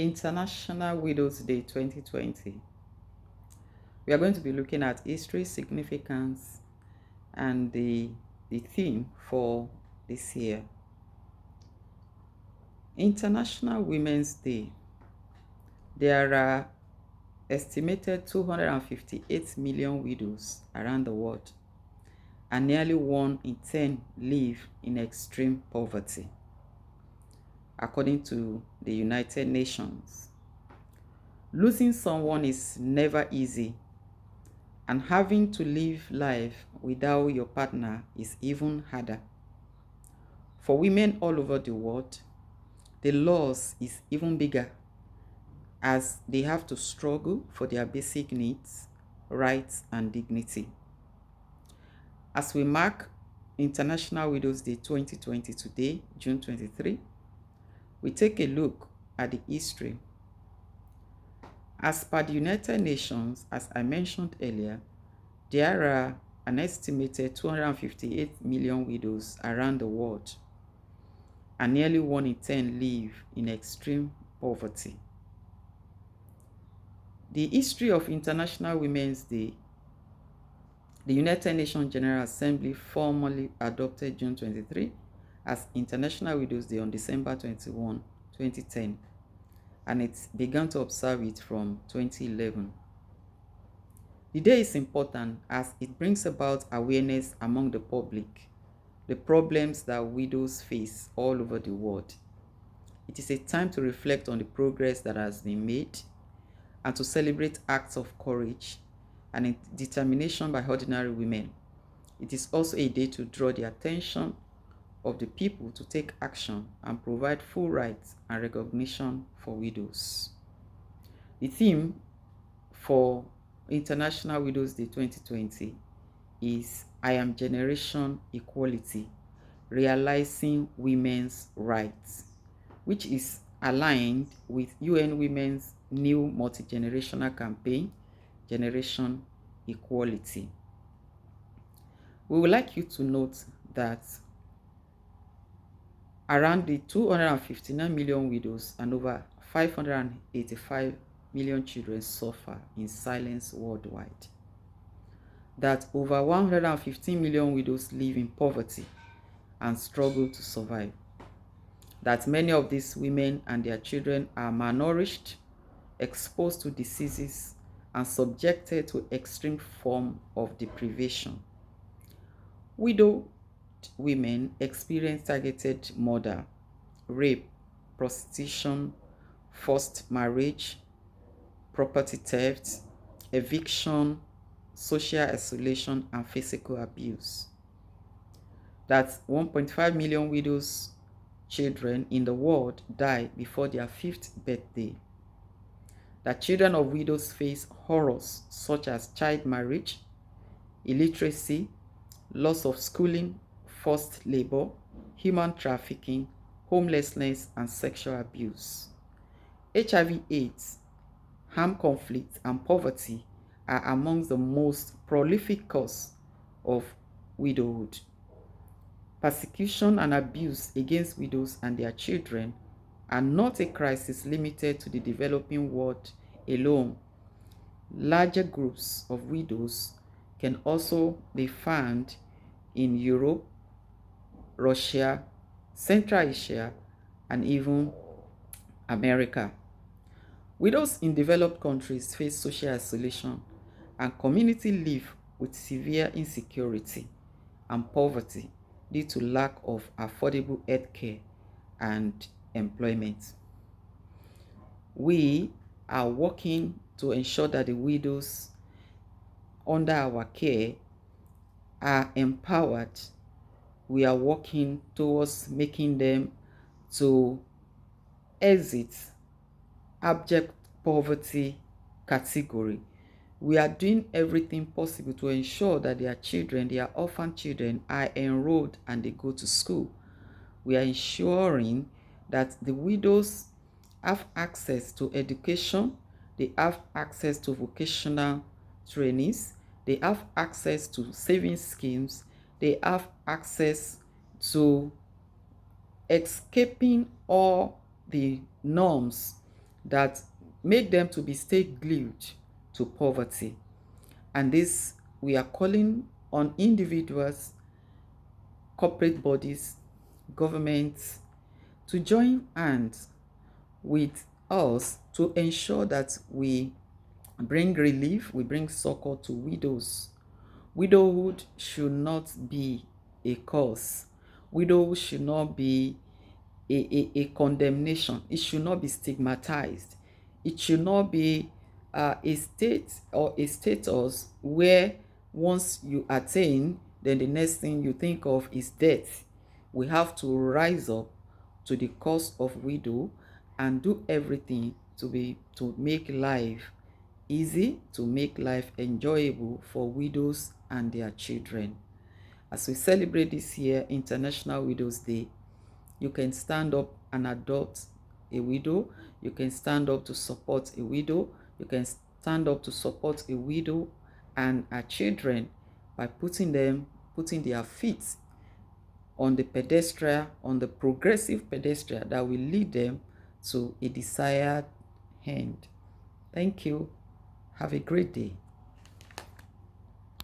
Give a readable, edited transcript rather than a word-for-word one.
International Widows Day 2020. We are going to be looking at history, significance, and the theme for this year. International Women's Day. There are estimated 258 million widows around the world, and nearly 1 in 10 live in extreme poverty, according to the United Nations. Losing someone is never easy, and having to live life without your partner is even harder. For women all over the world, the loss is even bigger, as they have to struggle for their basic needs, rights, and dignity. As we mark International Widows Day 2020 today, June 23, we take a look at the history. As per the United Nations, as I mentioned earlier, there are an estimated 258 million widows around the world, and nearly 1 in 10 live in extreme poverty. The history of International Women's Day. The United Nations General Assembly formally adopted June 23 as International Widows Day on December 21, 2010, and it began to observe it from 2011. The day is important as it brings about awareness among the public, the problems that widows face all over the world. It is a time to reflect on the progress that has been made and to celebrate acts of courage and determination by ordinary women. It is also a day to draw the attention of the people to take action and provide full rights and recognition for widows. The theme for International Widows Day 2020 is I Am Generation Equality, Realizing Women's Rights, which is aligned with UN Women's new multi-generational campaign, Generation Equality. We would like you to note that around the 259 million widows and over 585 million children suffer in silence worldwide. That over 115 million widows live in poverty and struggle to survive. That many of these women and their children are malnourished, exposed to diseases, and subjected to extreme form of deprivation. Widowed women experience targeted murder, rape, prostitution, forced marriage, property theft, eviction, social isolation, and physical abuse. That 1.5 million widows children in the world die before their 5th birthday. That children of widows face horrors such as child marriage, illiteracy, loss of schooling, forced labor, human trafficking, homelessness, and sexual abuse. HIV/AIDS, armed conflict, and poverty are among the most prolific causes of widowhood. Persecution and abuse against widows and their children are not a crisis limited to the developing world alone. Larger groups of widows can also be found in Europe, Russia, Central Asia, and even America. Widows in developed countries face social isolation and community live with severe insecurity and poverty due to lack of affordable healthcare and employment. We are working to ensure that the widows under our care are empowered. We are working towards making them to exit abject poverty category. We are doing everything possible to ensure that their children, their orphan children, are enrolled and they go to school. We are ensuring that the widows have access to education, they have access to vocational trainings, they have access to saving schemes, they have access to escaping all the norms that make them to be stay glued to poverty. And this, we are calling on individuals, corporate bodies, governments to join hands with us to ensure that we bring relief, we bring succor to widows. Widowhood should not be a curse. Widowhood should not be a condemnation. It should not be stigmatized. It should not be a state or a status where once you attain, then the next thing you think of is death. We have to rise up to the cause of widow and do everything to make life easy, to make life enjoyable for widows and their children. As we celebrate this year, International Widows Day, you can stand up and adopt a widow. You can stand up to support a widow. You can stand up to support a widow and her children by putting their feet on the pedestrian, on the progressive pedestrian that will lead them to a desired end. Thank you. Have a great day.